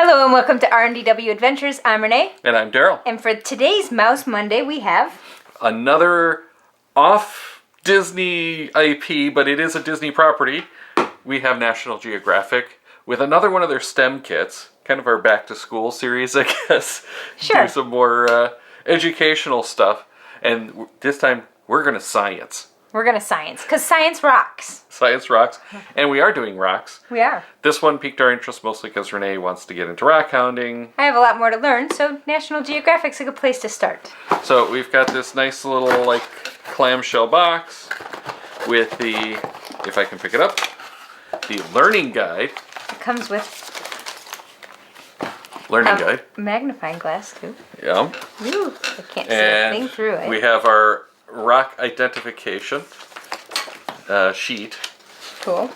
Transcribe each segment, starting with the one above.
Hello and welcome to R&DW Adventures. I'm Renee. And I'm Darryl. And for today's Mouse Monday, we have... another off-Disney IP, but it is a Disney property. We have National Geographic with another one of their STEM kits. Kind of our back-to-school series, I guess. Sure. Do some more educational stuff. And this time, we're going to science. We're going to science, because science rocks. Science rocks. And we are doing rocks. We are. This one piqued our interest mostly because Renee wants to get into rockhounding. I have a lot more to learn, so National Geographic's a good place to start. So we've got this nice little, like, clamshell box with the, if I can pick it up, the learning guide. It comes with Learning guide. Magnifying glass, too. Yeah. Ooh, I can't see a And thing through it. we have our rock identification sheet. Cool.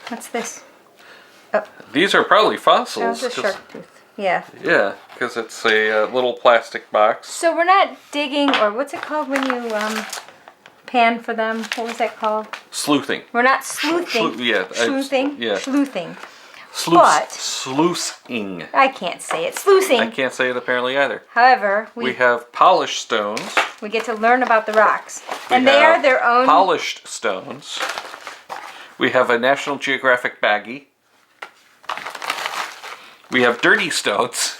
What's this? Oh, These are probably that fossils. was a shark tooth. Yeah. Yeah, because it's a little plastic box. So we're not digging, or what's it called when you pan for them? What was that called? Sleuthing. We're not sleuthing. Sleuthing? Yeah. Sleuthing. But, But- sluicing. I can't say it. Sleuthing. I can't say it apparently either. However, We have polished stones. we get to learn about the rocks. We And they are have their own... polished stones. We have a National Geographic baggie. We have dirty stones.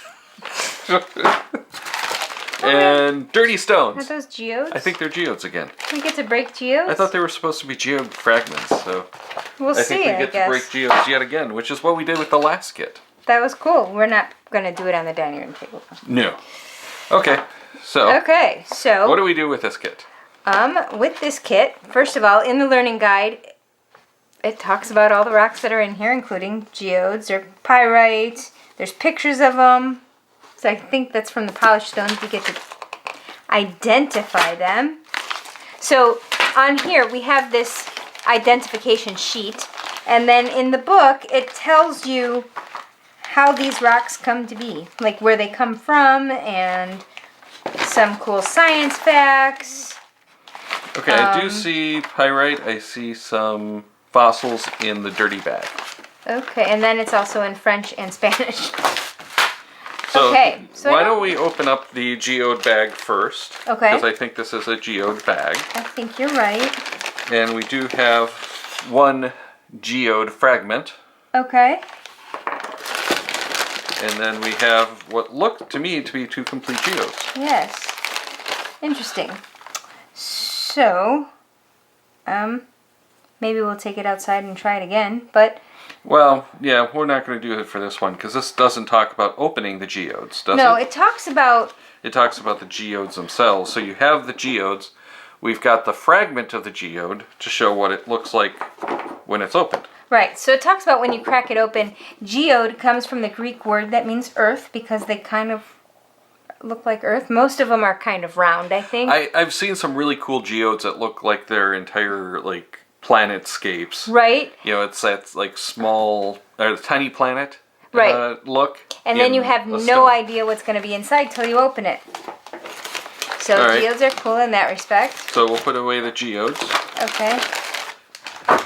And dirty Are stones. those geodes? I think they're geodes again. We get to break geodes? I thought they were supposed to be geode fragments, so We'll I see, think we I get to guess. break geodes yet again, which is what we did with the last kit. That was cool. We're not going to do it on the dining room table. No. Okay, so Okay, so... what do we do with this kit? With this kit, first of all, in the learning guide, it talks about all the rocks that are in here, including geodes or pyrites. There's pictures of them. So I think that's from the polished stones. You get to identify them. So on here, we have this identification sheet. And then in the book, it tells you how these rocks come to be. Like where they come from and some cool science facts. Okay, I do see pyrite. I see some fossils in the dirty bag. Okay, and then it's also in French and Spanish. So, Okay, so why don't we open up the geode bag first? Okay. Because I think this is a geode bag. I think you're right. And we do have one geode fragment. Okay. And then we have what look to me to be two complete geodes. Yes. Interesting. So, maybe we'll take it outside and try it again, but... Well, yeah, we're not going to do it for this one, because this doesn't talk about opening the geodes, does it? No, it talks about... It talks about the geodes themselves. So you have the geodes. We've got the fragment of the geode to show what it looks like when it's opened. Right, so it talks about when you crack it open. Geode comes from the Greek word that means earth, because they kind of look like earth. Most of them are kind of round, I think. I've seen some really cool geodes that look like their entire, like, planetscapes. Right? You know, it's that, like, small, tiny planet Right. look. And then you have a no stone. idea what's going to be inside till you open it. So All right. geodes are cool in that respect. So we'll put away the geodes. Okay.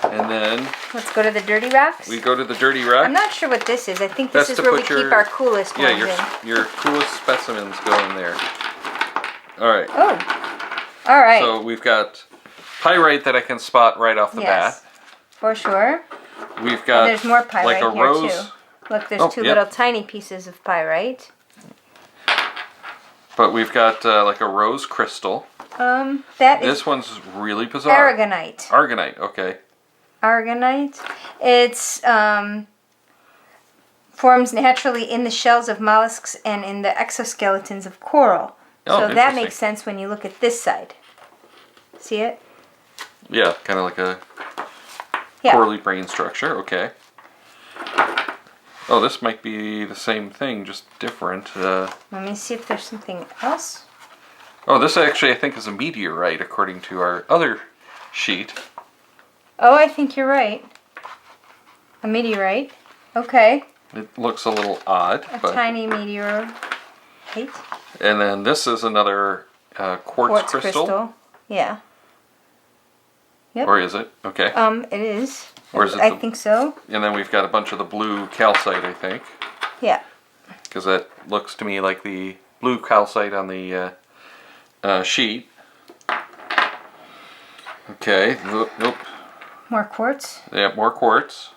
And then Let's go to the dirty rocks. we go to the dirty rock. I'm not sure what this is. I think this That's is to where we put your- keep our coolest Yeah, ones in. your coolest specimens go in there. All right. Oh. All right. So we've got pyrite that I can spot right off the yes. bat. For sure. We've got And there's more pyrite like a here rose. too. Look, there's Oh, two yep. little tiny pieces of pyrite. But we've got like a rose crystal. That is This one's really bizarre. aragonite. Aragonite, okay. Aragonite. It's forms naturally in the shells of mollusks and in the exoskeletons of coral. Oh, So that interesting. makes sense when you look at this side. See it? Yeah, kind of like a Yeah. corally brain structure, okay. Oh, this might be the same thing, just different. Let me see if there's something else. Oh, this actually I think is a meteorite according to our other sheet. Oh, I think you're right. A meteorite. Okay. It looks a little odd, A but tiny meteorite. and then this is another quartz crystal. Yeah. Yep. Or is it? Okay. It is. Or is it I the- think so. And then we've got a bunch of the blue calcite, I think. Yeah. Because that looks to me like the blue calcite on the sheet. Okay. Nope. More quartz. Yeah, more quartz.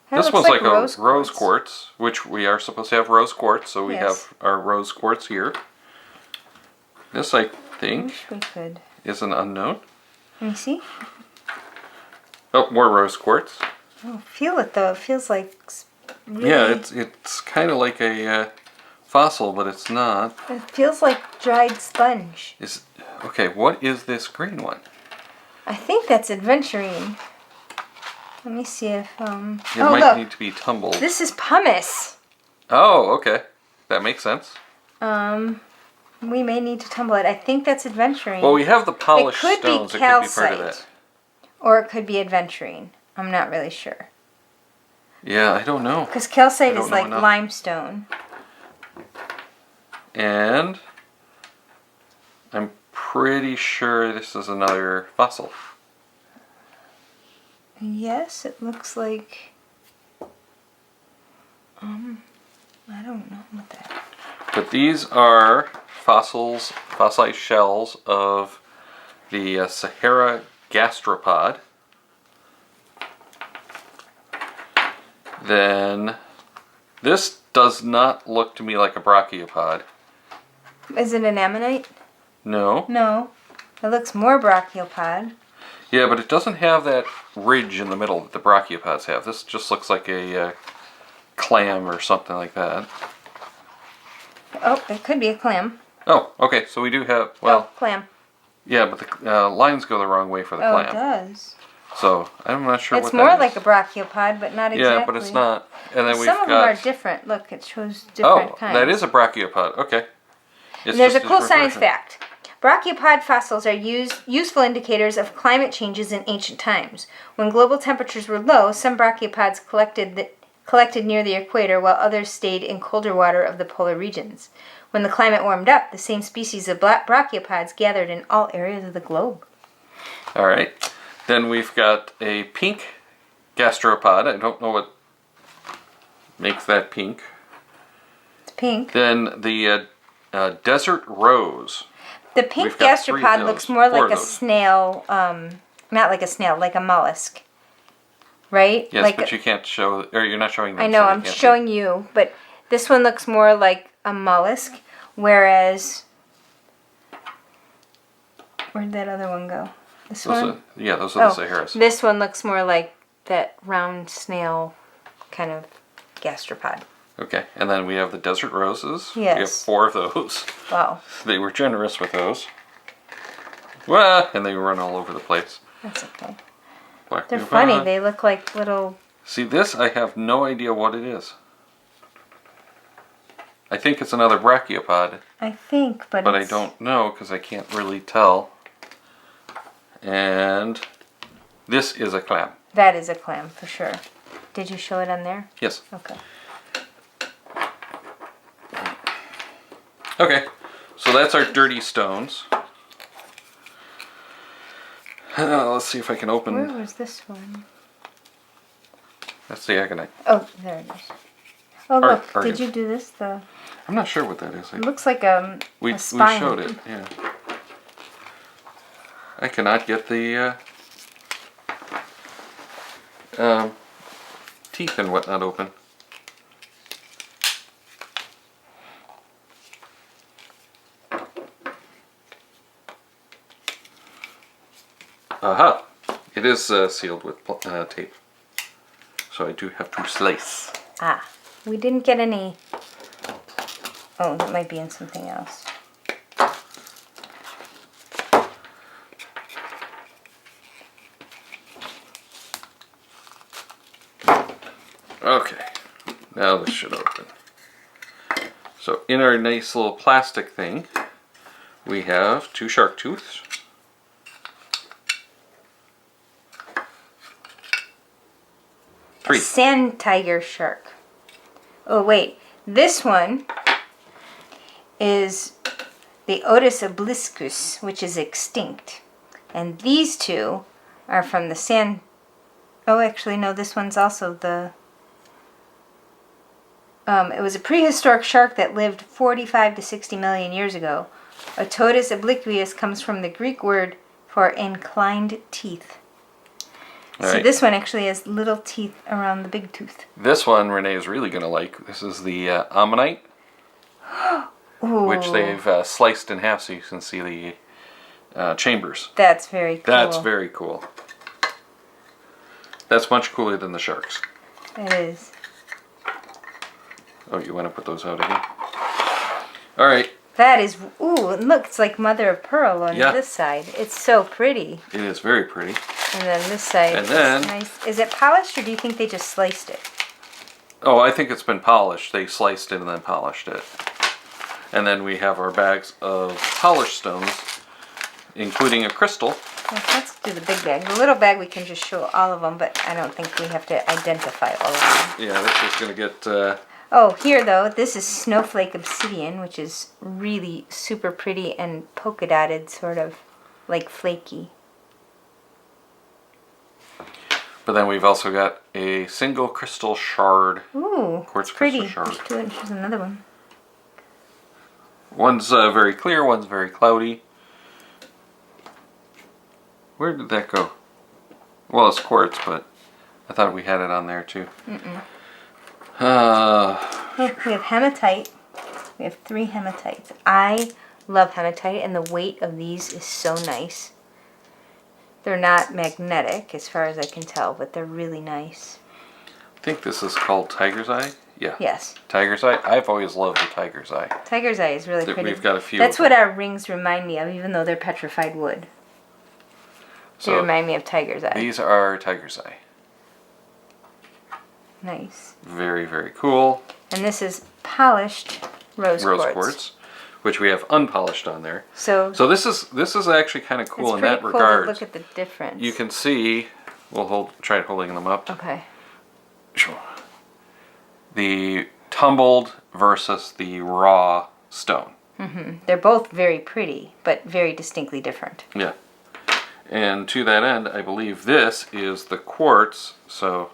That This looks one's like a rose rose quartz, which we are supposed to have rose quartz, so we Yes. have our rose quartz here. This, I I think, wish we could. is an unknown. Let me see. Oh, more rose quartz. Oh, feel it though. It feels like really, Yeah, it's kind of like a fossil, but it's not. It feels like dried sponge. Okay, what is this green one? I think that's aventurine. Let me see if It oh might look, need to be tumbled. this is pumice. Oh, okay. That makes sense. We may need to tumble it. I think that's aventurine. Well, we have the polished could be stones. It could be part of calcite. that. Or it could be aventurine. I'm not really sure. Yeah, I don't know. Because calcite I don't is know like enough. limestone. And I'm pretty sure this is another fossil. Yes, it looks like. I don't know what that. But these are fossilized shells of the Sahara gastropod. Then this does not look to me like a brachiopod. Is it an ammonite? No. No. It looks more brachiopod. Yeah, but it doesn't have that ridge in the middle that the brachiopods have. This just looks like a clam or something like that. Oh, it could be a clam. Oh, okay. So we do have, well, Oh, clam. yeah, but the lines go the wrong way for the Oh, clam. it does. So I'm not sure It's what more that like is. a brachiopod, but not exactly. Yeah, but it's not. And then we've Some of them got. are different. Look, it shows different kinds. That is a brachiopod. Okay. It's And there's a just cool different science version. fact. Brachiopod fossils are useful indicators of climate changes in ancient times. When global temperatures were low, some brachiopods collected near the equator, while others stayed in colder water of the polar regions. When the climate warmed up, the same species of brachiopods gathered in all areas of the globe. All right. Then we've got a pink gastropod. I don't know what makes that pink. It's pink. Then the desert rose. The pink We've got three of gastropod those, looks more four like of a those. snail, not like a snail, like a mollusk. Right? Yes, like but you can't show, or you're not showing them. I know, so they I'm can't see. showing you, but this one looks more like a mollusk, whereas... Where'd that other one go? This Those one? are the Saharas. This one looks more like that round snail kind of gastropod. Okay, and then we have the desert roses. We have Yes. 4 of those. Wow, They were generous with those. Well, and they run all over the place. that's okay. Black They're Nubon. funny, they look like little... See, this, I have no idea what it is. I think it's another brachiopod, I think, but but I it's... don't know because I can't really tell. And this is a clam. That is a clam, for sure. Did you show it on there? Yes. Okay. Okay, so that's our dirty stones. Let's see if I can open. Where was this one? That's the aconite. Oh, there it is. Oh, Ar- look, did you do this? I'm not sure what that is. It looks like We a spine. showed it, yeah. I cannot get the teeth and whatnot open. Aha! It is sealed with tape. So I do have to slice. Ah, we didn't get any... Oh, that might be in something else. Okay, now this should open. So in our nice little plastic thing, we have 2 shark tooths. A sand tiger shark. Oh, wait. This one is the Otis obliscus, which is extinct. And these two are from the sand. Oh, actually, no, this one's also the... it was a prehistoric shark that lived 45 to 60 million years ago. Otodus obliquus comes from the Greek word for inclined teeth. All So right. this one actually has little teeth around the big tooth. This one Renee is really going to like. This is the ammonite, which they've sliced in half so you can see the chambers. That's very cool. That's very cool. That's much cooler than the sharks. It is. Oh, you want to put those out again? All right. That is, ooh, and look, it's like mother of pearl on Yeah. this side. It's so pretty. It is very pretty. And then this side And is then- nice. Is it polished or do you think they just sliced it? Oh, I think it's been polished. They sliced it and then polished it. And then we have our bags of polished stones, including a crystal. Well, let's do the big bag. The little bag we can just show all of them, but I don't think we have to identify all of them. Yeah, this is going to get... Oh, here though, this is snowflake obsidian, which is really super pretty and polka dotted, sort of like flaky. But then we've also got a single crystal shard. Ooh, Quartz it's pretty. crystal shard. There's two, and here's another one. One's very clear, one's very cloudy. Where did that go? Well, it's quartz, but I thought we had it on there too. Look, we have hematite. We have 3 hematites. I love hematite, and the weight of these is so nice. They're not magnetic, as far as I can tell, but they're really nice. I think this is called tiger's eye. Yeah. Yes. Tiger's eye. I've always loved the tiger's eye. Tiger's eye is really pretty. We've got a few. That's of what them. our rings remind me of, even though they're petrified wood. They So remind me of tiger's eye. these are tiger's eye. Nice. Very, very cool. And this is polished rose quartz. Which we have unpolished on there. So this is actually kind of cool it's in pretty that cool regard. to look at the difference. You can see. We'll try holding them up. Okay. Sure. The tumbled versus the raw stone. They're both very pretty, but very distinctly different. Yeah. And to that end, I believe this is the quartz. So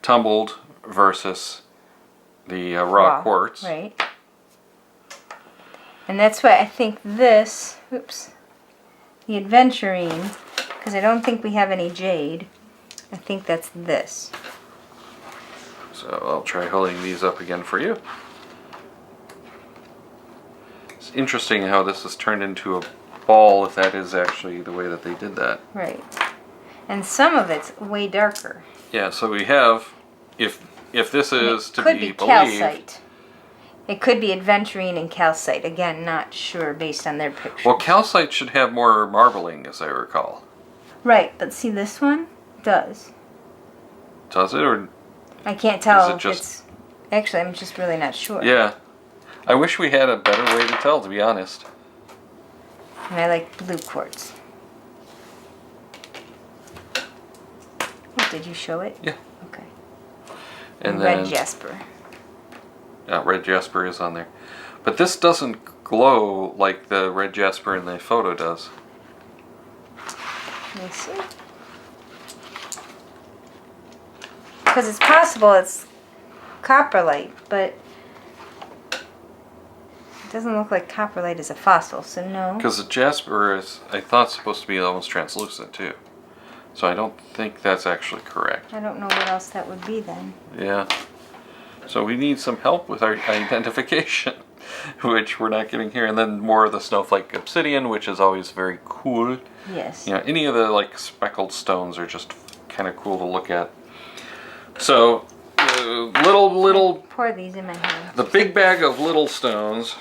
tumbled versus the raw quartz. Right. And that's why I think this, the aventurine, because I don't think we have any jade, I think that's this. So I'll try holding these up again for you. It's interesting how this is turned into a ball, if that is actually the way that they did that. Right. And some of it's way darker. Yeah, so we have, if this is to could be believed, calcite. It could be aventurine and calcite. Again, not sure based on their pictures. well, calcite should have more marbling, as I recall. Right, but see this one does. Does it, or I can't tell Is it if just- it's... Actually, I'm just really not sure. yeah? I wish we had a better way to tell, to be honest. And I like blue quartz. Oh, did you show it? Yeah. Okay. And red then jasper. red jasper is on there, but this doesn't glow like the red jasper in the photo does. Let me see. Because it's possible it's coprolite, but it doesn't look like coprolite is a fossil, so no. Because the jasper is, I thought, supposed to be almost translucent too. So I don't think that's actually correct. I don't know what else that would be then. Yeah. So we need some help with our identification, which we're not getting here. And then more of the snowflake obsidian, which is always very cool. Yes. You know, any of the like speckled stones are just kind of cool to look at. So, little, Pour these in my hand. the big bag of little stones.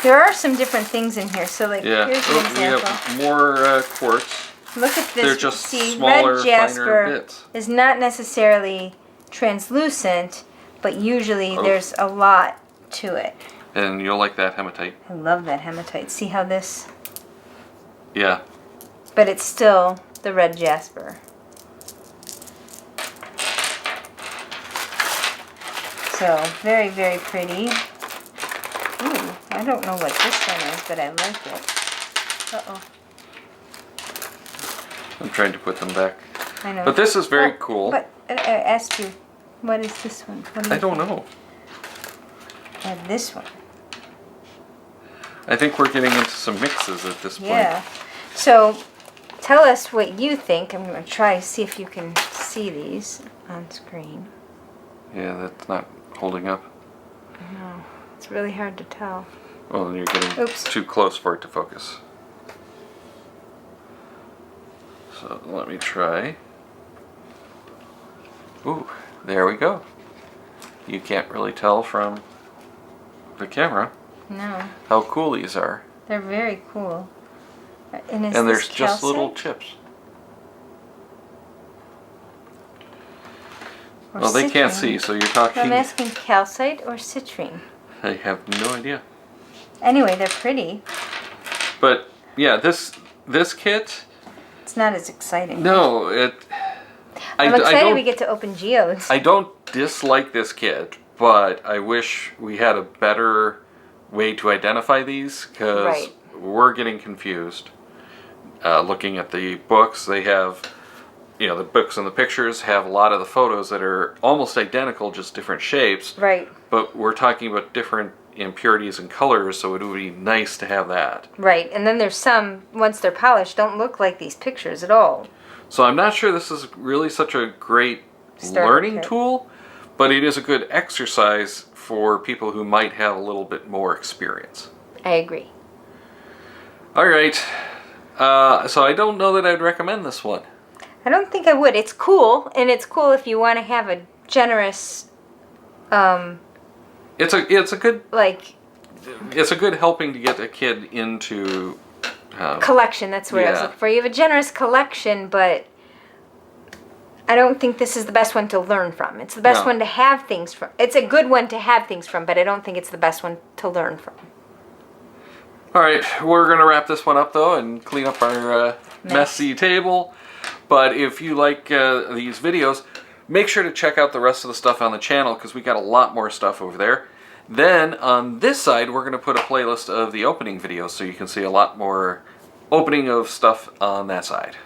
There are some different things in here. So, like, Yeah. here's an Oh, we example. have more quartz. Look at this. They're just See, smaller, red jasper finer bits. is not necessarily translucent, but usually Oh. there's a lot to it. And you'll like that hematite. I love that hematite. See how this... Yeah. But it's still the red jasper. So, very, very pretty. Ooh. I don't know what this one is, but I like it. Uh-oh. I'm trying to put them back. I know. But this is very cool. But I asked you, what is this one? What do I you don't think? know. This one. I think we're getting into some mixes at this point. Yeah. So, tell us what you think. I'm going to try to see if you can see these on screen. Yeah, that's not holding up. No, it's really hard to tell. Well, you're getting Oops. too close for it to focus. So let me try. Ooh, there we go. You can't really tell from the camera No, how cool these are. they're very cool. And And there's just little chips. Well, they can't see, so you're talking. I'm asking calcite or citrine. I have no idea. Anyway, they're pretty. But yeah, this kit. It's not as exciting. No, I'm excited don't, we get to open geodes. I don't dislike this kit, but I wish we had a better way to identify these because Right. we're getting confused. Looking at the books, they have, the books and the pictures have a lot of the photos that are almost identical, just different shapes. Right. But we're talking about different impurities and colors, so it would be nice to have that. Right, and then there's some, once they're polished, don't look like these pictures at all. So I'm not sure this is really such a great Starter learning kit. tool, but it is a good exercise for people who might have a little bit more experience. I agree. All right, so I don't know that I'd recommend this one. I don't think I would. It's cool, and it's cool if you want to have a generous, It's a good like, helping to get a kid into collection. That's what I was Yeah. looking for. You have a generous collection, but I don't think this is the best one to learn from. It's the best No. one to have things from. It's a good one to have things from, but I don't think it's the best one to learn from. All right, we're going to wrap this one up, though, and clean up our messy table. But if you like these videos, make sure to check out the rest of the stuff on the channel, because we got a lot more stuff over there. Then, on this side, we're going to put a playlist of the opening videos, so you can see a lot more opening of stuff on that side.